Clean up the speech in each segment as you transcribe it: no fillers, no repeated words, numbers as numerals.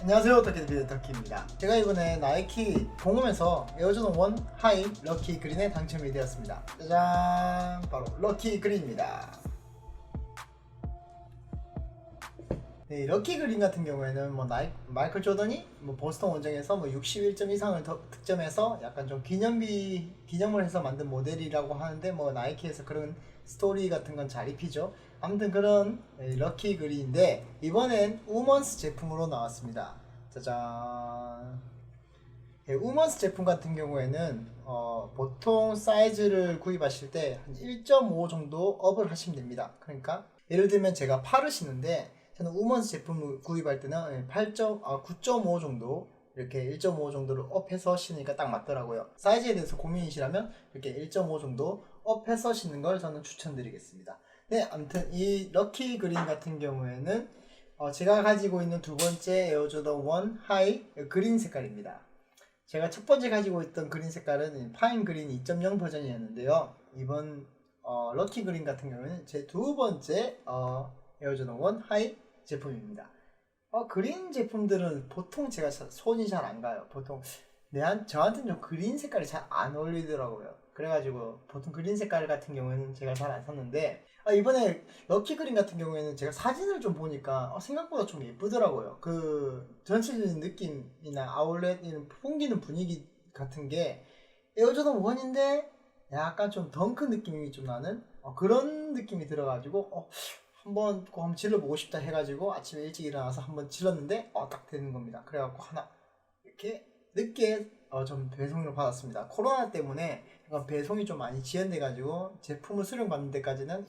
안녕하세요, 터키TV 터키입니다. 제가 이번에 나이키 공홈에서 에어조던 1 하이 럭키 그린에 당첨이 되었습니다. 짜잔! 바로 럭키 그린입니다. 네, 럭키 그린 같은 경우에는 마이클 조던이 보스턴 원정에서 61점 이상을 득점해서 약간 좀 기념을 해서 만든 모델이라고 하는데 나이키에서 그런 스토리 같은 건 잘 입히죠. 아무튼 그런 럭키 그린인데 이번엔 우먼스 제품으로 나왔습니다. 짜잔. 우먼스 제품 같은 경우에는 보통 사이즈를 구입하실 때 한 1.5 정도 업을 하시면 됩니다. 그러니까 예를 들면 제가 팔을 신는데 저는 우먼스 제품을 구입할 때는 9.5 정도 이렇게 1.5 정도를 업해서 신으니까 딱 맞더라고요. 사이즈에 대해서 고민이시라면 이렇게 1.5 정도 업해서 신는 걸 저는 추천드리겠습니다. 네, 아무튼 이 럭키 그린 같은 경우에는 제가 가지고 있는 두 번째 에어조던 1 하이 그린 색깔입니다. 제가 첫 번째 가지고 있던 그린 색깔은 파인 그린 2.0 버전이었는데요. 이번 럭키 그린 같은 경우에는 제 두 번째 에어조던 1 하이 제품입니다. 그린 제품들은 보통 제가 손이 잘 안 가요. 보통 저한테는 좀 그린 색깔이 잘 안 어울리더라고요. 그래가지고 보통 그린 색깔 같은 경우에는 제가 잘 안 샀는데 이번에 럭키 그린 같은 경우에는 제가 사진을 좀 보니까 생각보다 좀 예쁘더라고요. 그 전체적인 느낌이나 아울렛 풍기는 분위기 같은 게 에어조던 1인데 약간 좀 덩크 느낌이 좀 나는 그런 느낌이 들어가지고 한번 질러보고 싶다 해가지고 아침에 일찍 일어나서 한번 질렀는데 딱 되는 겁니다. 그래갖고 하나 이렇게 늦게 좀 배송을 받았습니다. 코로나 때문에 배송이 좀 많이 지연돼가지고 제품을 수령받는 데까지는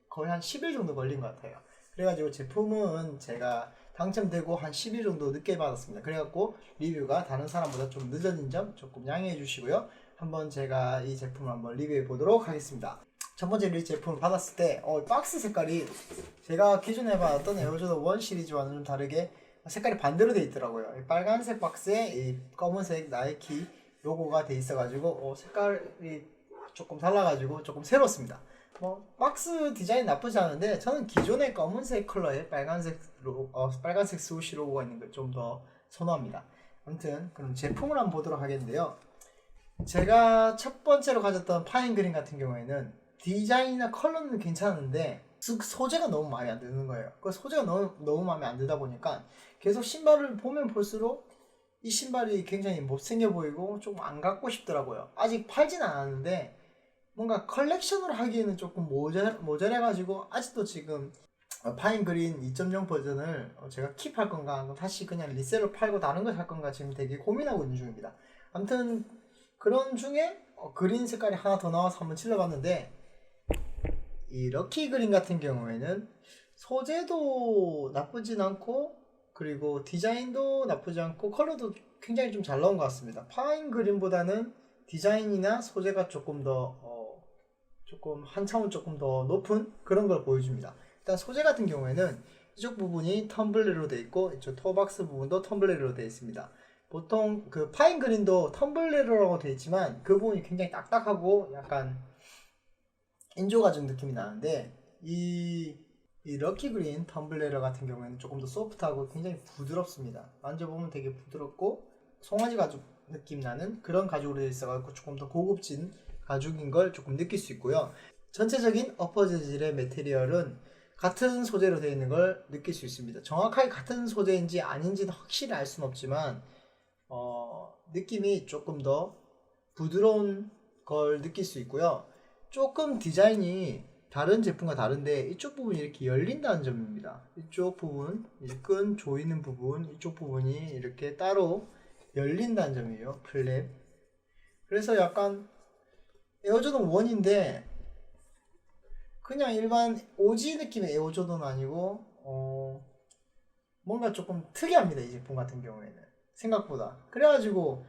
거의 한 10일 정도 걸린 것 같아요. 그래가지고 제품은 제가 당첨되고 한 10일 정도 늦게 받았습니다. 그래갖고 리뷰가 다른 사람보다 좀 늦어진 점 조금 양해해 주시고요. 한번 제가 이 제품을 한번 리뷰해 보도록 하겠습니다. 첫 번째 이 제품을 받았을 때 박스 색깔이 제가 기존에 받았던 에어조던 1 시리즈와는 좀 다르게 색깔이 반대로 되어 있더라고요. 빨간색 박스에 이 검은색 나이키 로고가 되어 있어가지고 색깔이 조금 달라가지고 조금 새롭습니다. 박스 디자인 나쁘지 않은데 저는 기존의 검은색 컬러에 빨간색 스우시 로고가 있는 걸 좀 더 선호합니다. 아무튼 그럼 제품을 한번 보도록 하겠는데요. 제가 첫 번째로 가졌던 파인 그린 같은 경우에는 디자인이나 컬러는 괜찮은데 소재가 너무 마음에 안 드는 거예요. 그 소재가 너무 마음에 안 들다 보니까 계속 신발을 보면 볼수록 이 신발이 굉장히 못생겨 보이고 조금 안 갖고 싶더라고요. 아직 팔진 않았는데 뭔가 컬렉션으로 하기에는 조금 모자라가지고 아직도 지금 파인 그린 2.0 버전을 제가 킵할 건가 다시 그냥 리셀로 팔고 다른 걸 살 건가 지금 되게 고민하고 있는 중입니다. 아무튼 그런 중에 그린 색깔이 하나 더 나와서 한번 칠러봤는데 이 럭키 그린 같은 경우에는 소재도 나쁘진 않고 그리고 디자인도 나쁘지 않고 컬러도 굉장히 좀 잘 나온 것 같습니다. 파인 그린보다는 디자인이나 소재가 조금 한 차원 조금 더 높은 그런 걸 보여줍니다. 일단 소재 같은 경우에는 이쪽 부분이 텀블레로 되어 있고 이쪽 토박스 부분도 텀블레로 되어 있습니다. 보통 그 파인 그린도 텀블레로라고 되어 있지만 그 부분이 굉장히 딱딱하고 약간 인조 가죽 느낌이 나는데 이 럭키 그린 텀블레러 같은 경우에는 조금 더 소프트하고 굉장히 부드럽습니다. 만져보면 되게 부드럽고 송아지 가죽 느낌 나는 그런 가죽으로 되어 있어가지고 조금 더 고급진 가죽인 걸 조금 느낄 수 있고요. 전체적인 어퍼 재질의 매테리얼은 같은 소재로 되어 있는 걸 느낄 수 있습니다. 정확하게 같은 소재인지 아닌지는 확실히 알 수는 없지만 느낌이 조금 더 부드러운 걸 느낄 수 있고요. 조금 디자인이 다른 제품과 다른데 이쪽 부분이 이렇게 열린다는 점입니다. 이쪽 부분, 끈 조이는 부분, 이쪽 부분이 이렇게 따로 열린다는 점이에요. 플랩. 그래서 약간 에어조던 1인데 그냥 일반 OG 느낌의 에어조던 아니고 뭔가 조금 특이합니다. 이 제품 같은 경우에는 생각보다. 그래가지고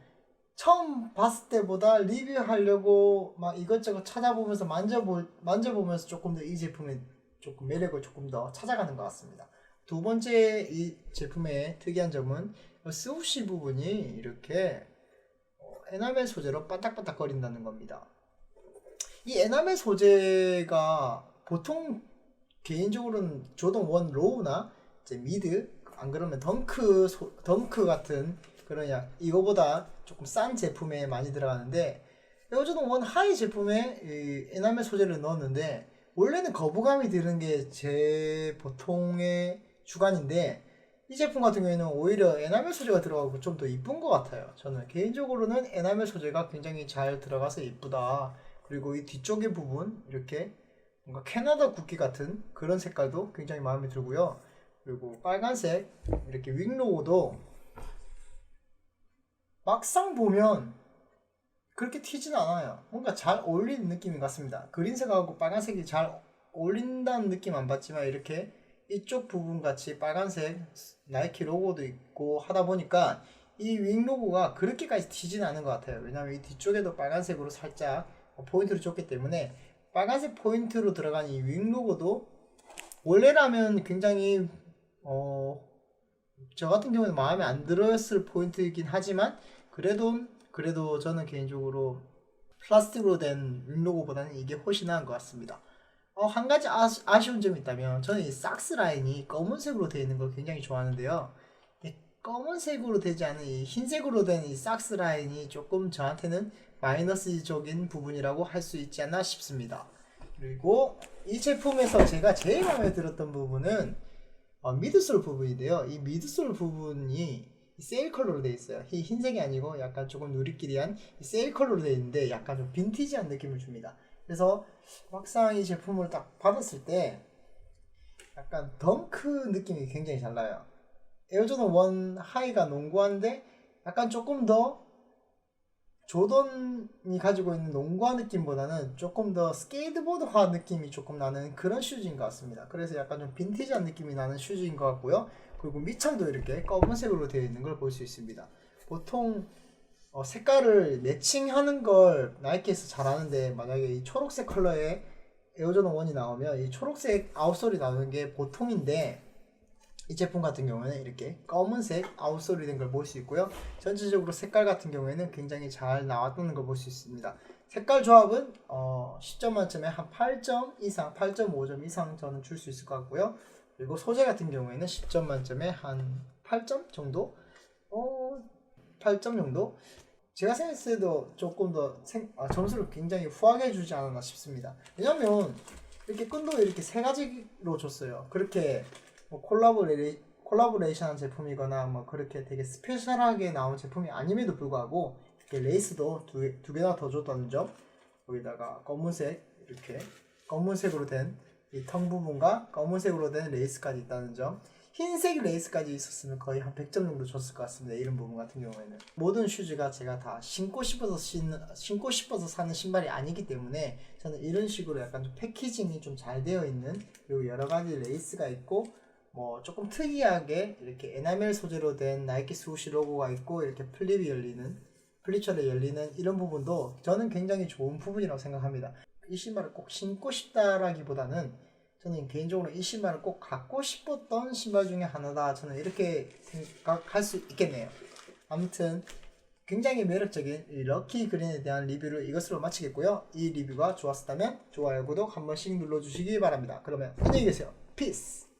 처음 봤을 때보다 리뷰하려고 막 이것저것 찾아보면서 만져보면서 조금 더 이 제품의 조금 매력을 조금 더 찾아가는 것 같습니다. 두 번째 이 제품의 특이한 점은 스우시 부분이 이렇게 에나멜 소재로 반딱반딱 거린다는 겁니다. 이 에나멜 소재가 보통 개인적으로는 조던 1 로우나 이제 미드 안 그러면 덩크 같은 그런 이거보다 조금 싼 제품에 많이 들어가는데, 에어조던 원 하이 제품에 이 에나멜 소재를 넣었는데 원래는 거부감이 드는 게 제 보통의 주관인데, 이 제품 같은 경우에는 오히려 에나멜 소재가 들어가고 좀 더 이쁜 것 같아요. 저는 개인적으로는 에나멜 소재가 굉장히 잘 들어가서 이쁘다. 그리고 이 뒤쪽의 부분 이렇게 뭔가 캐나다 국기 같은 그런 색깔도 굉장히 마음에 들고요. 그리고 빨간색 이렇게 윙 로고도 막상 보면 그렇게 튀진 않아요. 뭔가 잘 어울리는 느낌인 것 같습니다. 그린색하고 빨간색이 잘 어울린다는 느낌 안 받지만 이렇게 이쪽 부분 같이 빨간색 나이키 로고도 있고 하다 보니까 이 윙 로고가 그렇게까지 튀진 않은 것 같아요. 왜냐면 이 뒤쪽에도 빨간색으로 살짝 포인트를 줬기 때문에 빨간색 포인트로 들어간 이 윙 로고도 원래라면 굉장히 저 같은 경우는 마음에 안 들었을 포인트이긴 하지만 그래도 저는 개인적으로 플라스틱으로 된 윙 로고보다는 이게 훨씬 나은 것 같습니다. 한 가지 아쉬운 점이 있다면 저는 이 삭스 라인이 검은색으로 되어 있는 걸 굉장히 좋아하는데요. 이 검은색으로 되지 않은 이 흰색으로 된 이 삭스 라인이 조금 저한테는 마이너스적인 부분이라고 할 수 있지 않나 싶습니다. 그리고 이 제품에서 제가 제일 마음에 들었던 부분은 미드솔 부분인데요. 이 미드솔 부분이 세일 컬러로 되어 있어요. 이 흰색이 아니고 약간 조금 누리끼리한 세일 컬러로 되어 있는데 약간 좀 빈티지한 느낌을 줍니다. 그래서 막상 이 제품을 딱 받았을 때 약간 덩크 느낌이 굉장히 잘 나요. 에어조던 1 하이가 농구화인데 약간 조금 더 조던이 가지고 있는 농구화 느낌보다는 조금 더 스케이트보드화 느낌이 조금 나는 그런 슈즈인 것 같습니다. 그래서 약간 좀 빈티지한 느낌이 나는 슈즈인 것 같고요. 그리고 밑창도 이렇게 검은색으로 되어 있는 걸 볼 수 있습니다. 보통 색깔을 매칭하는 걸 나이키에서 잘하는데, 만약에 이 초록색 컬러의 에어조던 1이 나오면 이 초록색 아웃솔이 나오는 게 보통인데, 이 제품 같은 경우는 이렇게 검은색 아웃솔이 된 걸 볼 수 있고요. 전체적으로 색깔 같은 경우에는 굉장히 잘 나왔다는 걸 볼 수 있습니다. 색깔 조합은 10점 만점에 한 8점 이상, 8.5점 이상 저는 줄 수 있을 것 같고요. 그리고 소재 같은 경우에는 10점 만점에 한 8점 정도? 8점 정도? 제가 생각했을 때도 조금 더 점수를 굉장히 후하게 주지 않았나 싶습니다. 왜냐면 이렇게 끈도 이렇게 세 가지로 줬어요. 그렇게 뭐 콜라보레이션 제품이거나 뭐 그렇게 되게 스페셜하게 나온 제품이 아님에도 불구하고 이렇게 레이스도 두 개나 더 줬다는 점, 여기다가 검은색 이렇게 검은색으로 된 이 텅 부분과 검은색으로 된 레이스까지 있다는 점, 흰색 레이스까지 있었으면 거의 한 100점 정도 줬을 것 같습니다. 이런 부분 같은 경우에는 모든 슈즈가 제가 다 신고 싶어서 사는 신발이 아니기 때문에 저는 이런 식으로 약간 좀 패키징이 좀 잘 되어 있는, 그리고 여러 가지 레이스가 있고 뭐 조금 특이하게 이렇게 에나멜 소재로 된 나이키 스우시 로고가 있고 이렇게 플리처럼 열리는 이런 부분도 저는 굉장히 좋은 부분이라고 생각합니다. 이 신발을 꼭 신고 싶다라기보다는 저는 개인적으로 이 신발을 꼭 갖고 싶었던 신발 중에 하나다, 저는 이렇게 생각할 수 있겠네요. 아무튼 굉장히 매력적인 이 럭키 그린에 대한 리뷰를 이것으로 마치겠고요. 이 리뷰가 좋았다면 좋아요, 구독 한 번씩 눌러주시기 바랍니다. 그러면 안녕히 계세요. 피스.